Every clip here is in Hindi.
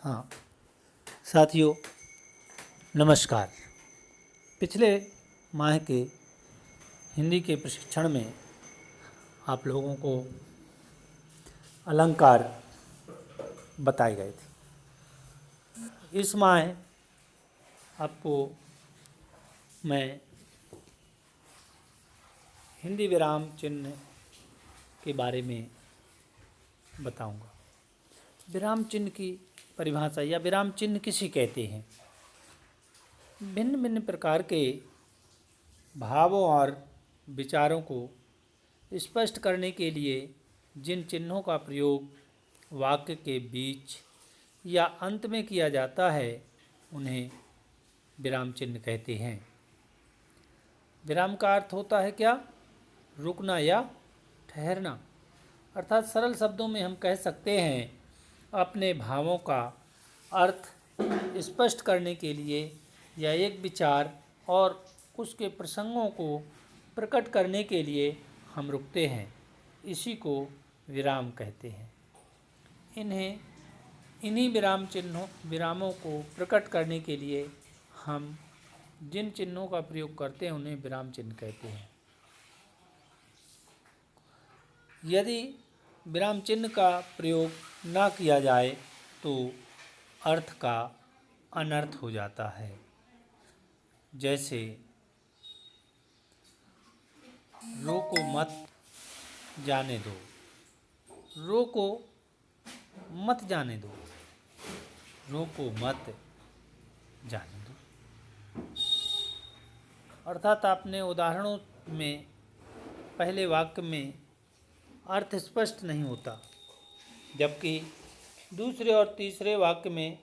हाँ साथियों, नमस्कार। पिछले माह के हिंदी के प्रशिक्षण में आप लोगों को अलंकार बताए गए थे। इस माह आपको मैं हिंदी विराम चिन्ह के बारे में बताऊंगा। विराम चिन्ह की परिभाषा या विराम चिन्ह किसे कहते हैं? भिन्न भिन्न प्रकार के भावों और विचारों को स्पष्ट करने के लिए जिन चिन्हों का प्रयोग वाक्य के बीच या अंत में किया जाता है उन्हें विराम चिन्ह कहते हैं। विराम का अर्थ होता है क्या? रुकना या ठहरना। अर्थात सरल शब्दों में हम कह सकते हैं अपने भावों का अर्थ स्पष्ट करने के लिए या एक विचार और उसके प्रसंगों को प्रकट करने के लिए हम रुकते हैं। इसी को विराम कहते हैं। इन्हीं विरामों को प्रकट करने के लिए हम जिन चिन्हों का प्रयोग करते हैं उन्हें विराम चिन्ह कहते हैं। यदि विराम चिन्ह का प्रयोग ना किया जाए तो अर्थ का अनर्थ हो जाता है। जैसे रोको मत जाने दो, रोको मत जाने दो, रोको मत जाने दो। अर्थात आपने उदाहरणों में पहले वाक्य में अर्थ स्पष्ट नहीं होता, जबकि दूसरे और तीसरे वाक्य में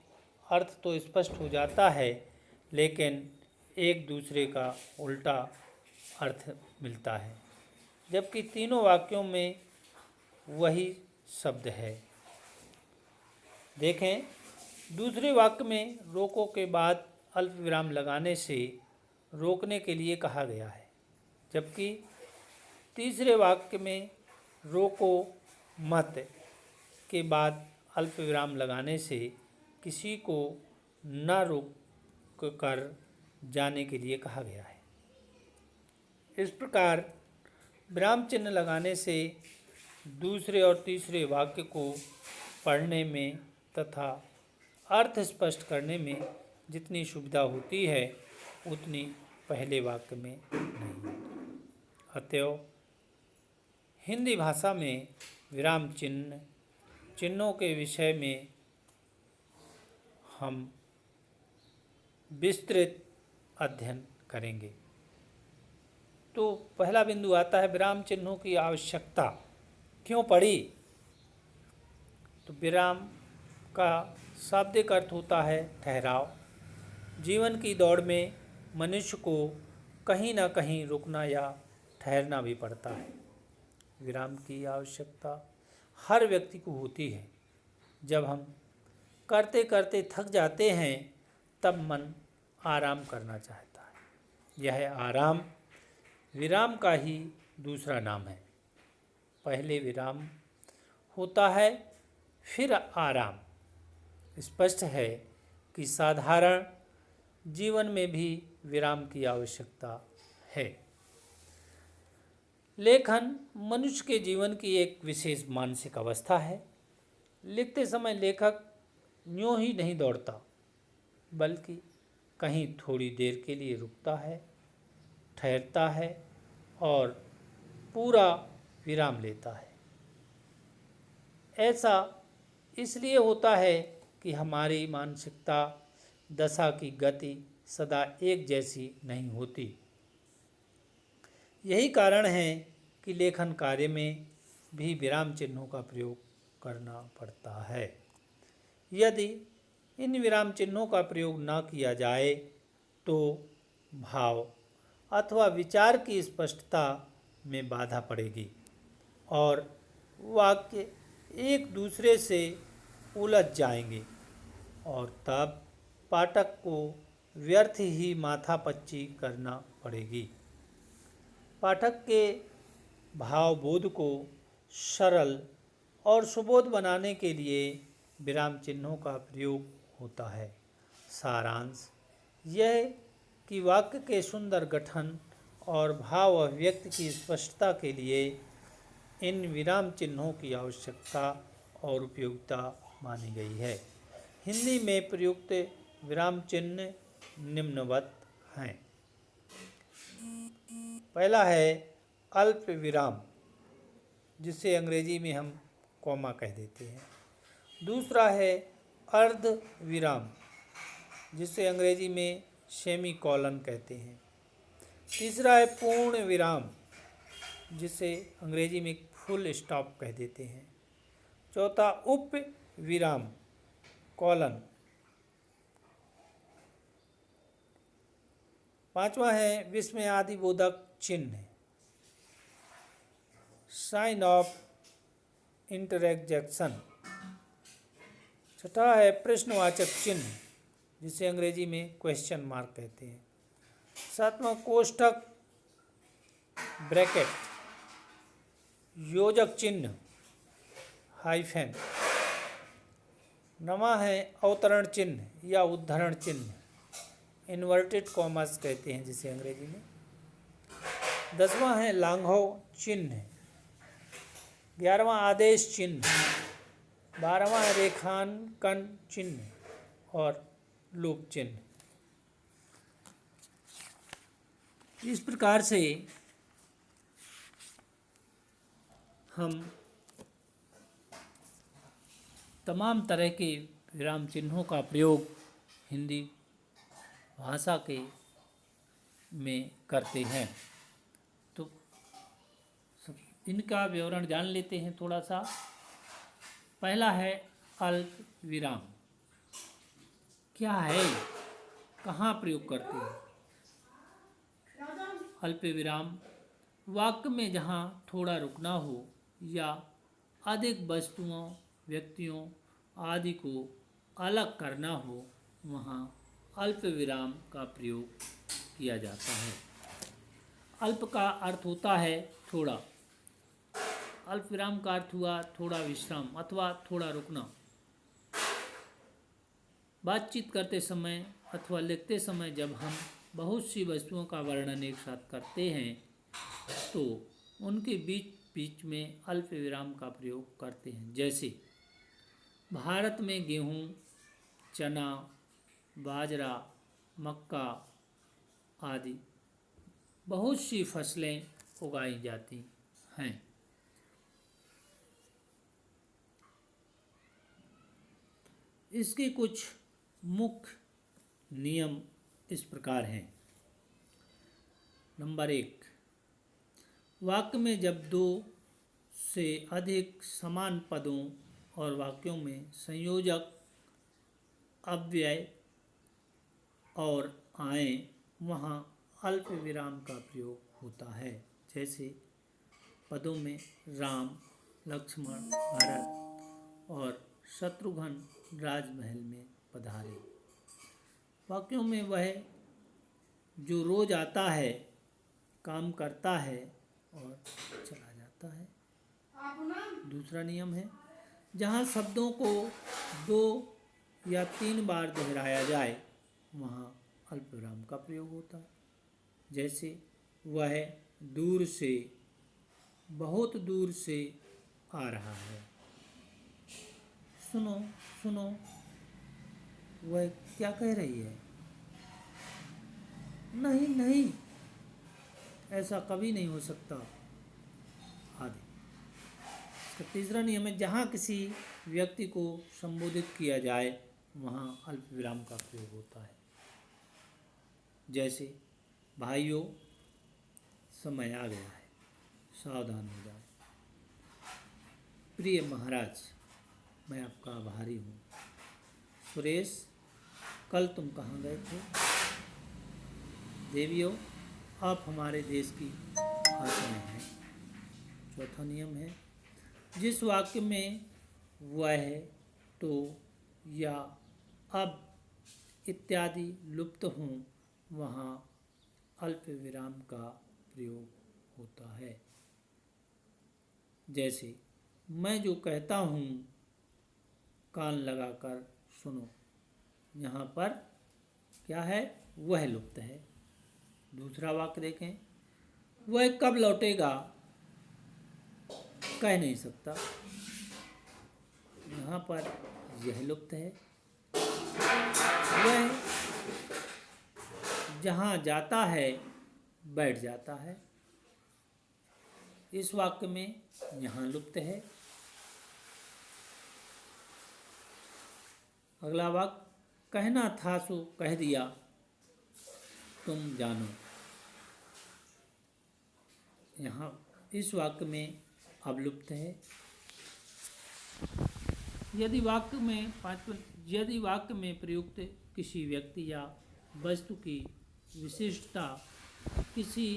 अर्थ तो स्पष्ट हो जाता है लेकिन एक दूसरे का उल्टा अर्थ मिलता है, जबकि तीनों वाक्यों में वही शब्द है। देखें, दूसरे वाक्य में रोको के बाद अल्प विराम लगाने से रोकने के लिए कहा गया है, जबकि तीसरे वाक्य में रोको मत के बाद अल्प विराम लगाने से किसी को न रोक कर जाने के लिए कहा गया है। इस प्रकार विराम चिन्ह लगाने से दूसरे और तीसरे वाक्य को पढ़ने में तथा अर्थ स्पष्ट करने में जितनी सुविधा होती है उतनी पहले वाक्य में नहीं। अतएव हिंदी भाषा में विराम चिन्हों के विषय में हम विस्तृत अध्ययन करेंगे। तो पहला बिंदु आता है विराम चिन्हों की आवश्यकता क्यों पड़ी। तो विराम का शाब्दिक अर्थ होता है ठहराव। जीवन की दौड़ में मनुष्य को कहीं ना कहीं रुकना या ठहरना भी पड़ता है। विराम की आवश्यकता हर व्यक्ति को होती है। जब हम करते करते थक जाते हैं तब मन आराम करना चाहता है। यह आराम विराम का ही दूसरा नाम है। पहले विराम होता है फिर आराम। स्पष्ट है कि साधारण जीवन में भी विराम की आवश्यकता है। लेखन मनुष्य के जीवन की एक विशेष मानसिक अवस्था है। लिखते समय लेखक यूँ ही नहीं दौड़ता, बल्कि कहीं थोड़ी देर के लिए रुकता है, ठहरता है और पूरा विराम लेता है। ऐसा इसलिए होता है कि हमारी मानसिकता दशा की गति सदा एक जैसी नहीं होती। यही कारण है कि लेखन कार्य में भी विराम चिन्हों का प्रयोग करना पड़ता है। यदि इन विराम चिन्हों का प्रयोग न किया जाए तो भाव अथवा विचार की स्पष्टता में बाधा पड़ेगी और वाक्य एक दूसरे से उलझ जाएंगे और तब पाठक को व्यर्थ ही माथापच्ची करना पड़ेगी। पाठक के भावबोध को सरल और सुबोध बनाने के लिए विराम चिन्हों का प्रयोग होता है। सारांश यह कि वाक्य के सुंदर गठन और भाव अभिव्यक्ति की स्पष्टता के लिए इन विराम चिन्हों की आवश्यकता और उपयोगिता मानी गई है। हिंदी में प्रयुक्त विराम चिन्ह निम्नवत हैं। पहला है अल्प विराम, जिसे अंग्रेजी में हम कॉमा कह देते हैं। दूसरा है अर्ध विराम, जिसे अंग्रेजी में सेमी कॉलन कहते हैं। तीसरा है पूर्ण विराम, जिसे अंग्रेजी में फुल स्टॉप कह देते हैं। चौथा उप विराम कॉलन। पांचवा है विस्मयादिबोधक चिन्ह, साइन ऑफ इंटरजेक्शन। छठा है प्रश्नवाचक चिन्ह, जिसे अंग्रेजी में क्वेश्चन मार्क कहते हैं। सातवां कोष्ठक ब्रैकेट, योजक चिन्ह हाइफन। नवा है अवतरण चिन्ह या उद्धरण चिन्ह, इन्वर्टेड कॉमर्स कहते हैं जिसे अंग्रेजी में। 10वां है लांघव चिन्ह। 11वां आदेश चिन्ह। 12वां है रेखांकन चिन्ह और लूप चिन्ह। इस प्रकार से हम तमाम तरह के विराम चिन्हों का प्रयोग हिंदी भाषा के में करते हैं। तो इनका विवरण जान लेते हैं थोड़ा सा। पहला है अल्प विराम। क्या है, कहाँ प्रयोग करते हैं? अल्प विराम वाक्य में जहाँ थोड़ा रुकना हो या अधिक वस्तुओं, व्यक्तियों आदि को अलग करना हो, वहाँ अल्प विराम का प्रयोग किया जाता है। अल्प का अर्थ होता है थोड़ा। अल्प विराम का अर्थ हुआ थोड़ा विश्राम अथवा थोड़ा रुकना। बातचीत करते समय अथवा लिखते समय जब हम बहुत सी वस्तुओं का वर्णन एक साथ करते हैं तो उनके बीच बीच में अल्प विराम का प्रयोग करते हैं। जैसे भारत में गेहूँ, चना, बाजरा, मक्का आदि बहुत सी फसलें उगाई जाती हैं। इसके कुछ मुख्य नियम इस प्रकार हैं। नंबर 1, वाक्य में जब दो से अधिक समान पदों और वाक्यों में संयोजक अव्यय और आए, वहाँ अल्प विराम का प्रयोग होता है। जैसे पदों में राम, लक्ष्मण, भरत और शत्रुघ्न राजमहल में पधारे। वाक्यों में वह जो रोज आता है, काम करता है और चला जाता है। दूसरा नियम है, जहाँ शब्दों को 2 या 3 बार दोहराया जाए, वहाँ अल्पविराम का प्रयोग होता है। जैसे वह दूर से, बहुत दूर से आ रहा है। सुनो सुनो, वह क्या कह रही है? नहीं नहीं, ऐसा कभी नहीं हो सकता आदि। इसका तीसरा नियम है, जहाँ किसी व्यक्ति को संबोधित किया जाए, वहाँ अल्प विराम का प्रयोग होता है। जैसे भाइयों, समय आ गया है, सावधान हो जाओ। प्रिय महाराज, मैं आपका आभारी हूँ। सुरेश, कल तुम कहाँ गए थे? देवियों, आप हमारे देश की भाषा में हैं। चौथा नियम है, जिस वाक्य में वह, तो या अब इत्यादि लुप्त हों, वहाँ अल्प विराम का प्रयोग होता है। जैसे मैं जो कहता हूँ कान लगाकर सुनो। यहाँ पर क्या है? वह लुप्त है। दूसरा वाक्य देखें, वह कब लौटेगा कह नहीं सकता। यहाँ पर यह लुप्त है। वह जहाँ जाता है बैठ जाता है। इस वाक्य में यहाँ लुप्त है। अगला वाक्य, कहना था सो कह दिया तुम जानो। यहाँ इस वाक्य में अब लुप्त है। यदि वाक्य में प्रयुक्त किसी व्यक्ति या वस्तु की विशिष्टता किसी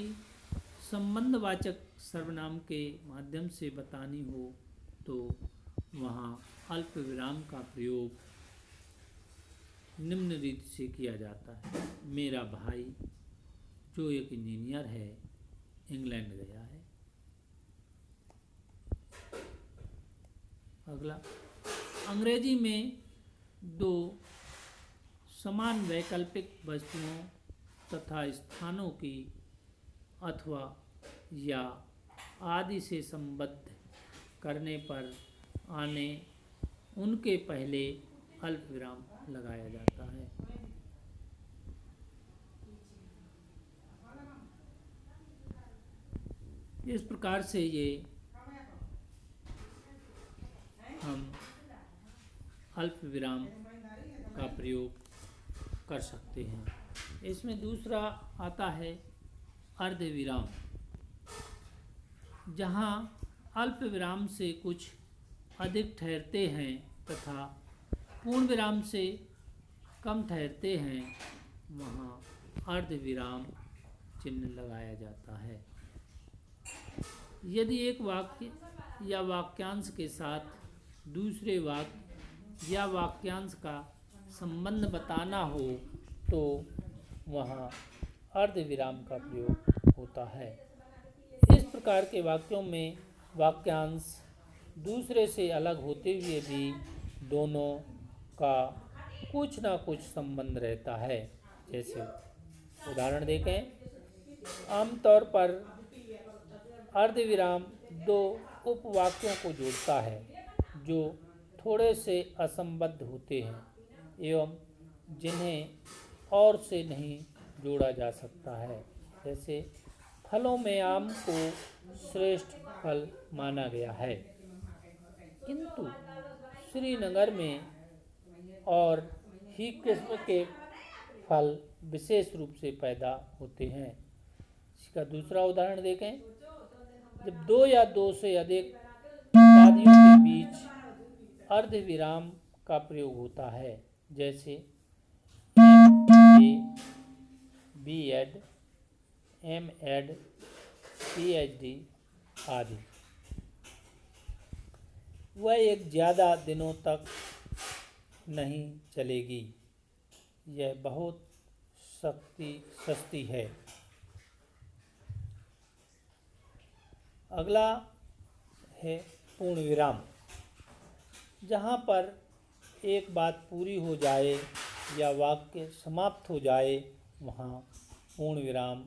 संबंधवाचक सर्वनाम के माध्यम से बतानी हो तो वहाँ अल्प विराम का प्रयोग निम्न रीति से किया जाता है। मेरा भाई जो एक इंजीनियर है इंग्लैंड गया है। अगला, अंग्रेजी में दो समान वैकल्पिक वस्तुओं तथा स्थानों की अथवा या आदि से संबद्ध करने पर आने उनके पहले अल्प विराम लगाया जाता है। इस प्रकार से ये हम अल्प विराम का प्रयोग कर सकते हैं। इसमें दूसरा आता है अर्ध विराम, जहाँ अल्प विराम से कुछ अधिक ठहरते हैं तथा पूर्ण विराम से कम ठहरते हैं, वहाँ अर्ध विराम चिन्ह लगाया जाता है। यदि एक वाक्य या वाक्यांश के साथ दूसरे वाक्य या वाक्यांश का संबंध बताना हो तो वहाँ अर्ध विराम का प्रयोग होता है। इस प्रकार के वाक्यों में वाक्यांश दूसरे से अलग होते हुए भी दोनों का कुछ ना कुछ संबंध रहता है। जैसे उदाहरण देखें, आमतौर पर अर्ध विराम दो उपवाक्यों को जोड़ता है जो थोड़े से असंबद्ध होते हैं एवं जिन्हें और से नहीं जोड़ा जा सकता है। जैसे फलों में आम को श्रेष्ठ फल माना गया है, किंतु श्रीनगर में और ही किस्म के फल विशेष रूप से पैदा होते हैं। इसका दूसरा उदाहरण देखें, जब दो या दो से अधिक उत्पादियों के बीच अर्ध विराम का प्रयोग होता है, जैसे MA, B.Ed, M.Ed, PhD आदि, वह एक ज़्यादा दिनों तक नहीं चलेगी, यह बहुत सस्ती है। अगला है पूर्ण विराम, जहाँ पर एक बात पूरी हो जाए या वाक्य समाप्त हो जाए वहाँ पूर्ण विराम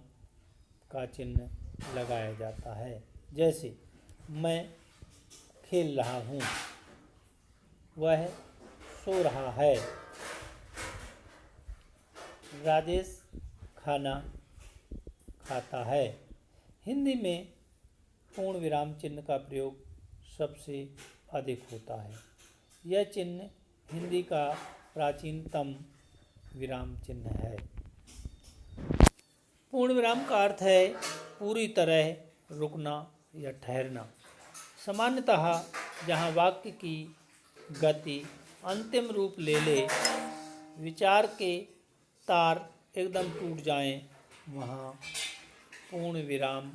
का चिन्ह लगाया जाता है। जैसे मैं खेल रहा हूँ, वह सो रहा है, राजेश खाना खाता है। हिंदी में पूर्ण विराम चिन्ह का प्रयोग सबसे अधिक होता है। यह चिन्ह हिंदी का प्राचीनतम विराम चिन्ह है। पूर्ण विराम का अर्थ है पूरी तरह रुकना या ठहरना। सामान्यतः जहाँ वाक्य की गति अंतिम रूप ले ले, विचार के तार एकदम टूट जाएं, वहाँ पूर्ण विराम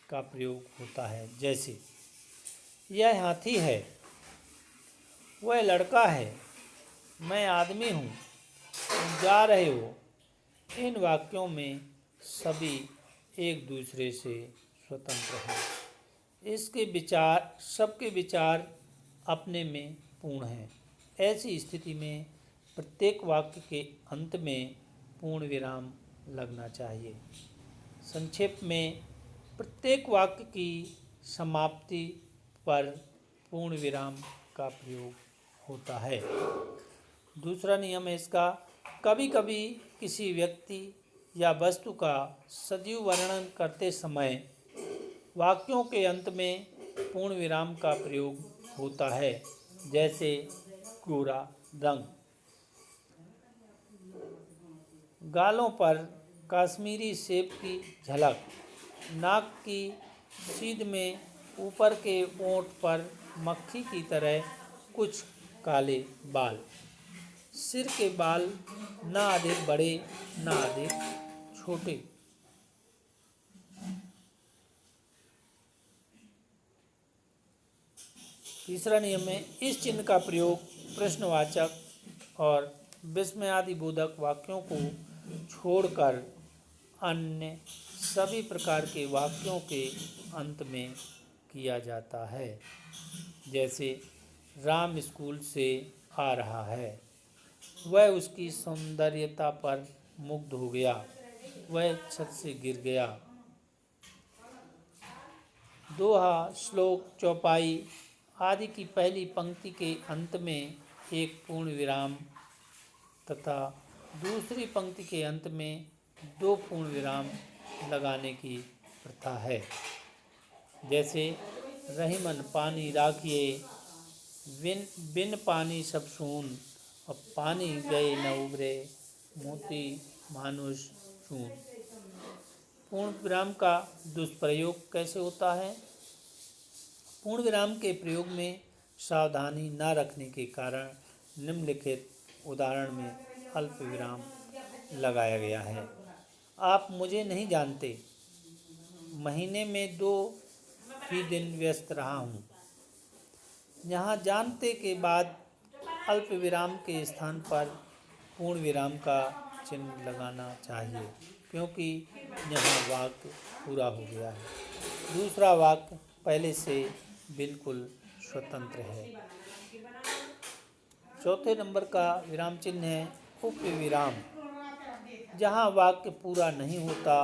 का प्रयोग होता है। जैसे यह हाथी है, वह लड़का है, मैं आदमी हूँ, तुम जा रहे हो। इन वाक्यों में सभी एक दूसरे से स्वतंत्र हैं। सबके विचार अपने में पूर्ण हैं। ऐसी स्थिति में प्रत्येक वाक्य के अंत में पूर्ण विराम लगना चाहिए। संक्षेप में प्रत्येक वाक्य की समाप्ति पर पूर्ण विराम का प्रयोग होता है। दूसरा नियम है इसका, कभी कभी किसी व्यक्ति या वस्तु का सजीव वर्णन करते समय वाक्यों के अंत में पूर्ण विराम का प्रयोग होता है, जैसे गोरा रंग, गालों पर कश्मीरी सेब की झलक, नाक की सीध में ऊपर के ओंठ पर मक्खी की तरह कुछ काले बाल, सिर के बाल ना अधिक बड़े ना अधिक छोटे। तीसरा नियम है, इस चिन्ह का प्रयोग प्रश्नवाचक और विस्मयादि बोधक वाक्यों को छोड़कर अन्य सभी प्रकार के वाक्यों के अंत में किया जाता है। जैसे राम स्कूल से आ रहा है, वह उसकी सौंदर्यता पर मुग्ध हो गया, वह छत से गिर गया। दोहा, श्लोक, चौपाई आदि की पहली पंक्ति के अंत में एक पूर्ण विराम तथा दूसरी पंक्ति के अंत में 2 पूर्ण विराम लगाने की प्रथा है। जैसे रहीमन पानी राखिए, बिन पानी सब सून, और पानी गए न उबरे, मोती मानुष चून। पूर्ण विराम का दुष्प्रयोग कैसे होता है? पूर्ण विराम के प्रयोग में सावधानी न रखने के कारण निम्नलिखित उदाहरण में अल्प विराम लगाया गया है। आप मुझे नहीं जानते, महीने में 2 ही दिन व्यस्त रहा हूँ। यहाँ जानते के बाद अल्प विराम के स्थान पर पूर्ण विराम का चिन्ह लगाना चाहिए, क्योंकि यहाँ वाक्य पूरा हो गया है। दूसरा वाक्य पहले से बिल्कुल स्वतंत्र है। चौथे नंबर का विराम चिन्ह है उपविराम। जहाँ वाक्य पूरा नहीं होता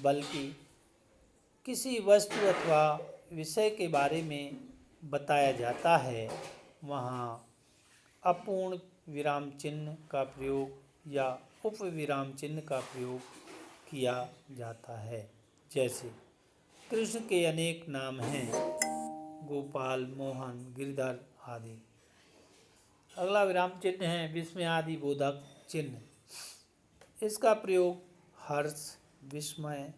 बल्कि किसी वस्तु अथवा विषय के बारे में बताया जाता है, वहाँ अपूर्ण विराम चिन्ह का प्रयोग या उपविराम चिन्ह का प्रयोग किया जाता है। जैसे कृष्ण के अनेक नाम हैं, गोपाल, मोहन, गिरधर आदि। अगला विराम चिन्ह है विस्मयादि बोधक चिन्ह। इसका प्रयोग हर्ष, विस्मय,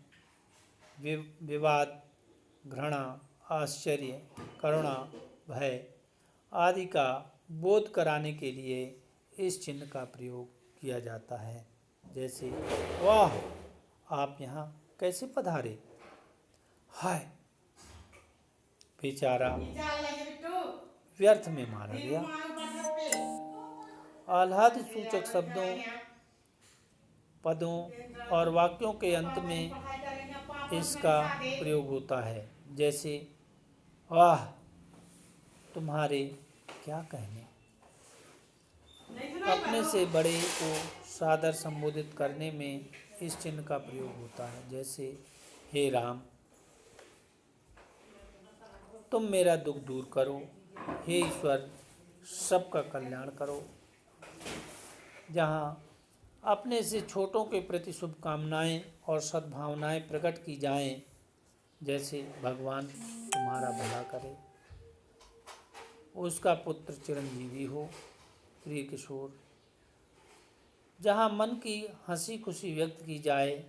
विवाद, घृणा, आश्चर्य, करुणा, भय आदि का बोध कराने के लिए इस चिन्ह का प्रयोग किया जाता है। जैसे वाह, आप यहाँ कैसे पधारे, हाय बेचारा व्यर्थ में मारा गया। आह्लाद सूचक शब्दों, पदों और वाक्यों के अंत में इसका प्रयोग होता है। जैसे वाह, तुम्हारे क्या कहने। अपने से बड़े को सादर संबोधित करने में इस चिन्ह का प्रयोग होता है। जैसे हे राम, तुम मेरा दुख दूर करो, हे ईश्वर सबका कल्याण करो। जहाँ अपने से छोटों के प्रति शुभकामनाएं और सद्भावनाएं प्रकट की जाएं, जैसे भगवान तुम्हारा भला करे, उसका पुत्र चिरंजीवी हो, प्रिय किशोर। जहाँ मन की हंसी खुशी व्यक्त की जाए,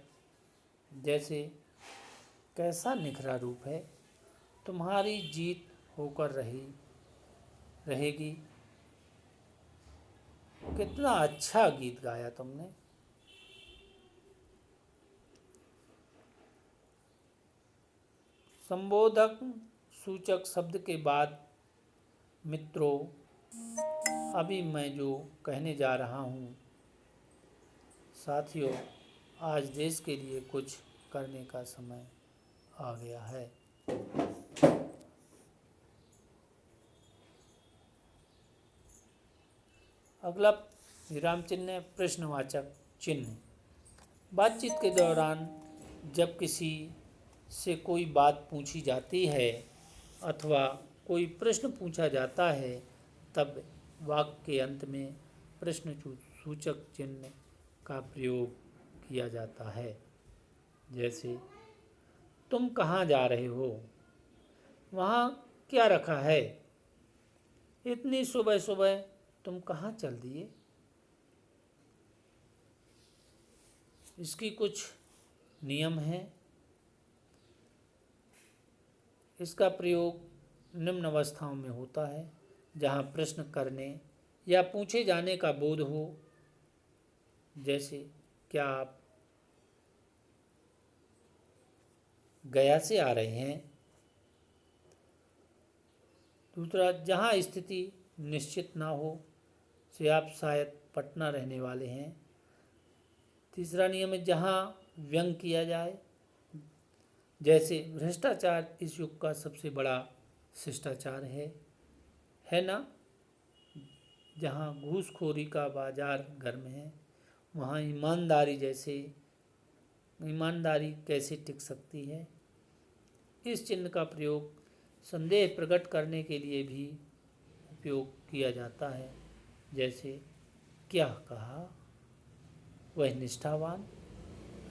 जैसे कैसा निखरा रूप है, तुम्हारी जीत होकर रहेगी, कितना अच्छा गीत गाया तुमने। संबोधक सूचक शब्द के बाद मित्रों, अभी मैं जो कहने जा रहा हूँ, साथियों, आज देश के लिए कुछ करने का समय आ गया है। अगला विराम चिन्ह है प्रश्नवाचक चिन्ह। बातचीत के दौरान जब किसी से कोई बात पूछी जाती है अथवा कोई प्रश्न पूछा जाता है तब वाक्य के अंत में प्रश्न सूचक चिन्ह का प्रयोग किया जाता है। जैसे तुम कहाँ जा रहे हो, वहाँ क्या रखा है, इतनी सुबह सुबह तुम कहाँ चल दिए। इसकी कुछ नियम हैं। इसका प्रयोग निम्न अवस्थाओं में होता है जहाँ प्रश्न करने या पूछे जाने का बोध हो। जैसे क्या आप गया से आ रहे हैं। दूसरा, जहाँ स्थिति निश्चित ना हो, से आप शायद पटना रहने वाले हैं। तीसरा नियम है जहाँ व्यंग किया जाए। जैसे भ्रष्टाचार इस युग का सबसे बड़ा शिष्टाचार है ना। जहाँ घूसखोरी का बाजार गर्म है, वहाँ ईमानदारी कैसे टिक सकती है। इस चिन्ह का प्रयोग संदेह प्रकट करने के लिए भी उपयोग किया जाता है। जैसे क्या कहा, वह निष्ठावान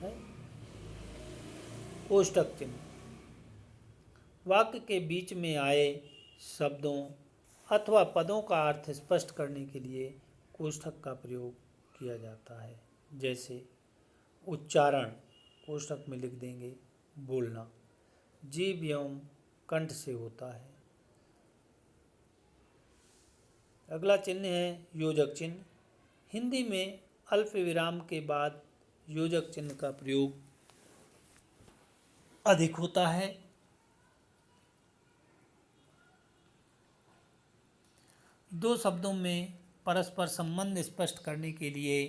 है। कोष्ठक चिन्ह वाक्य के बीच में आए शब्दों अथवा पदों का अर्थ स्पष्ट करने के लिए कोष्ठक का प्रयोग किया जाता है। जैसे उच्चारण कोष्ठक में लिख देंगे, बोलना जीभ एवं कंठ से होता है। अगला चिन्ह है योजक चिन्ह। हिंदी में अल्प विराम के बाद योजक चिन्ह का प्रयोग अधिक होता है। दो शब्दों में परस्पर संबंध स्पष्ट करने के लिए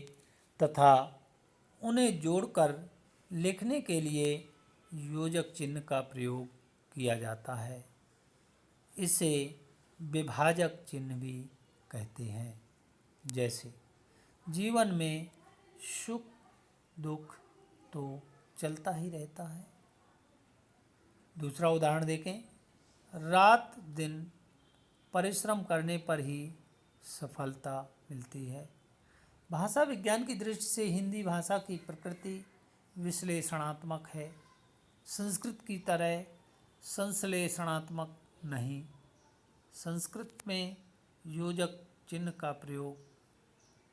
तथा उन्हें जोड़कर लिखने के लिए योजक चिन्ह का प्रयोग किया जाता है। इसे विभाजक चिन्ह भी कहते हैं। जैसे जीवन में सुख दुख तो चलता ही रहता है। दूसरा उदाहरण देखें, रात दिन परिश्रम करने पर ही सफलता मिलती है। भाषा विज्ञान की दृष्टि से हिंदी भाषा की प्रकृति विश्लेषणात्मक है, संस्कृत की तरह संश्लेषणात्मक नहीं। संस्कृत में योजक चिन्ह का प्रयोग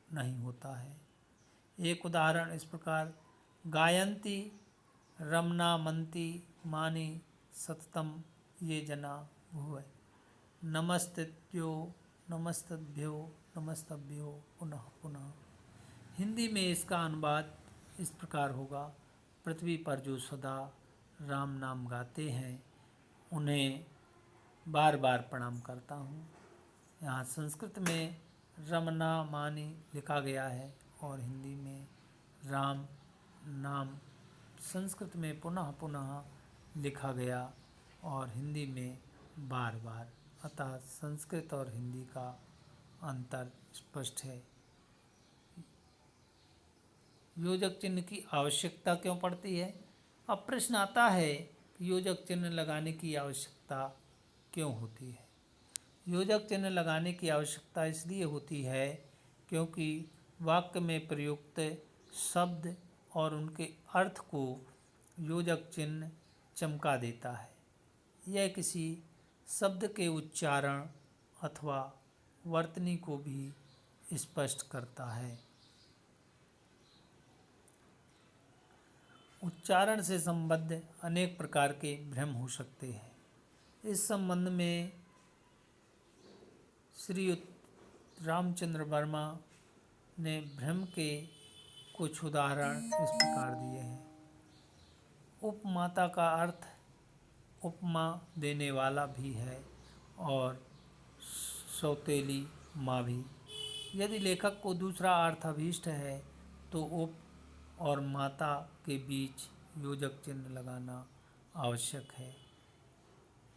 नहीं होता है। एक उदाहरण इस प्रकार, गायन्ति रमनामन्ति मानि सततम ये जना भुवः नमस्तेभ्यो नमस्तभ्यो नमस्तभ्यो पुनः पुनः। हिंदी में इसका अनुवाद इस प्रकार होगा, पृथ्वी पर जो सदा राम नाम गाते हैं उन्हें बार बार प्रणाम करता हूँ। यहाँ संस्कृत में रमना मानी लिखा गया है और हिंदी में राम नाम संस्कृत में पुनः पुनः लिखा गया और हिंदी में बार बार। अतः संस्कृत और हिंदी का अंतर स्पष्ट है। योजक चिन्ह की आवश्यकता क्यों पड़ती है? अब प्रश्न आता है कि योजक चिन्ह लगाने की आवश्यकता क्यों होती है? योजक चिन्ह लगाने की आवश्यकता इसलिए होती है क्योंकि वाक्य में प्रयुक्त शब्द और उनके अर्थ को योजक चिन्ह चमका देता है। यह किसी शब्द के उच्चारण अथवा वर्तनी को भी स्पष्ट करता है। उच्चारण से संबद्ध अनेक प्रकार के भ्रम हो सकते हैं। इस संबंध में श्रीयुत रामचंद्र वर्मा ने भ्रम के कुछ उदाहरण इस प्रकार दिए हैं। उपमाता का अर्थ उपमा देने वाला भी है और सौतेली माँ भी। यदि लेखक को दूसरा अर्थ अभीष्ट है तो उप और माता के बीच योजक चिन्ह लगाना आवश्यक है,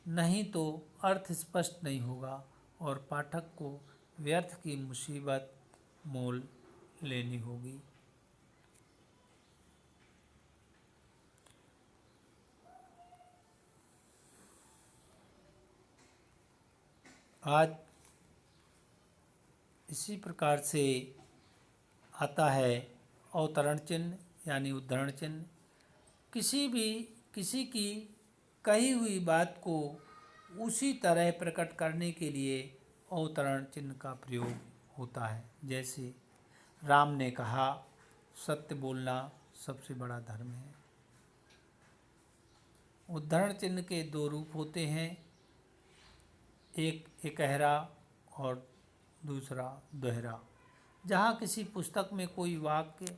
नहीं तो अर्थ स्पष्ट नहीं होगा और पाठक को व्यर्थ की मुसीबत मोल लेनी होगी। आज इसी प्रकार से आता है अवतरण चिन्ह यानी उद्धरण चिन्ह। किसी की कही हुई बात को उसी तरह प्रकट करने के लिए अवतरण चिन्ह का प्रयोग होता है। जैसे राम ने कहा, सत्य बोलना सबसे बड़ा धर्म है। उद्धरण चिन्ह के दो रूप होते हैं, एक एकहरा और दूसरा दोहरा। जहाँ किसी पुस्तक में कोई वाक्य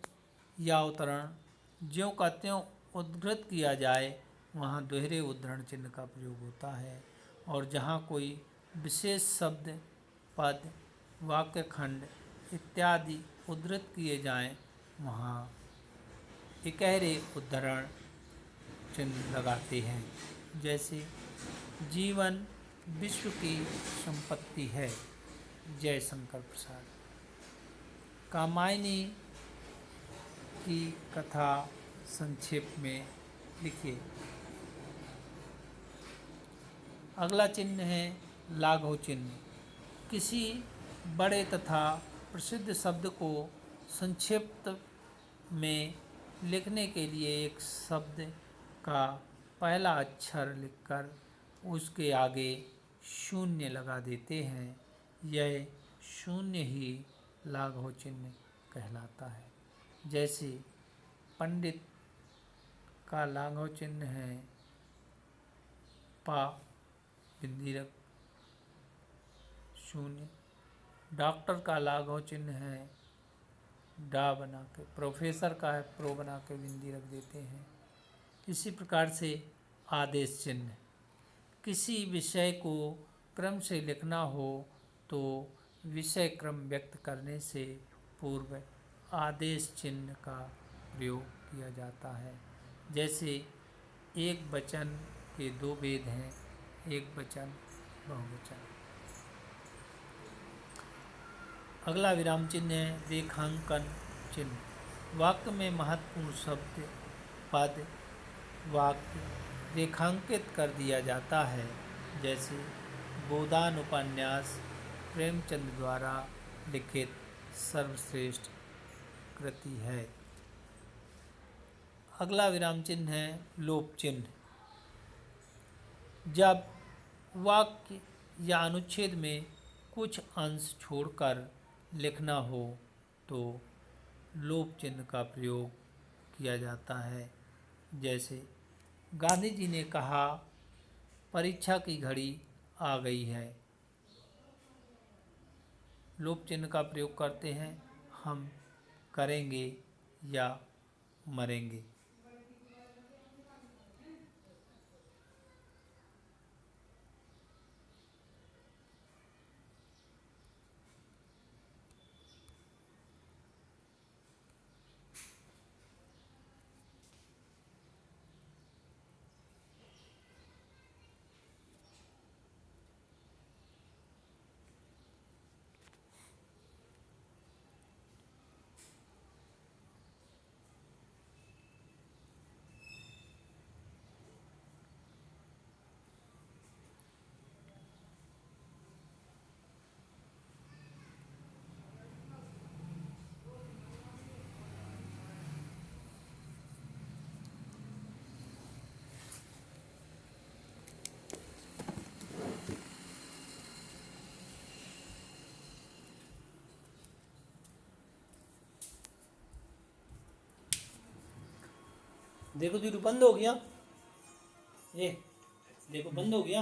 या अवतरण ज्यों का त्यों उद्धृत किया जाए वहाँ दोहरे उद्धरण चिन्ह का प्रयोग होता है, और जहाँ कोई विशेष शब्द, पद, वाक्य खंड इत्यादि उद्धृत किए जाएं वहाँ एकहरे उद्धरण चिन्ह लगाते हैं। जैसे जीवन विश्व की संपत्ति है, जयशंकर प्रसाद। कामायनी की कथा संक्षेप में लिखिए। अगला चिन्ह है लाघव चिन्ह। किसी बड़े तथा प्रसिद्ध शब्द को संक्षिप्त में लिखने के लिए एक शब्द का पहला अक्षर लिखकर उसके आगे शून्य लगा देते हैं। यह शून्य ही लाघव चिन्ह कहलाता है। जैसे पंडित का लाघव चिन्ह है पा बिंदी रख शून्य। डॉक्टर का लाघव चिन्ह है डा बना के, प्रोफेसर का है प्रो बना के बिंदी रख देते हैं। इसी प्रकार से आदेश चिन्ह। किसी विषय को क्रम से लिखना हो तो विषय क्रम व्यक्त करने से पूर्व आदेश चिन्ह का प्रयोग किया जाता है। जैसे एक वचन के दो भेद हैं, एक वचन बहुवचन। अगला विराम चिन्ह है रेखांकन चिन्ह। वाक्य में महत्वपूर्ण शब्द, पद, वाक्य रेखांकित कर दिया जाता है। जैसे गोदान उपन्यास प्रेमचंद द्वारा लिखित सर्वश्रेष्ठ कृति है। अगला विराम चिन्ह है लोप चिन्ह। जब वाक्य या अनुच्छेद में कुछ अंश छोड़कर लिखना हो तो लोप चिन्ह का प्रयोग किया जाता है। जैसे गांधी जी ने कहा, परीक्षा की घड़ी आ गई है। लोप चिन्ह का प्रयोग करते हैं, हम करेंगे या मरेंगे। देखो जीरू बंद हो गया, ये देखो बंद हो गया।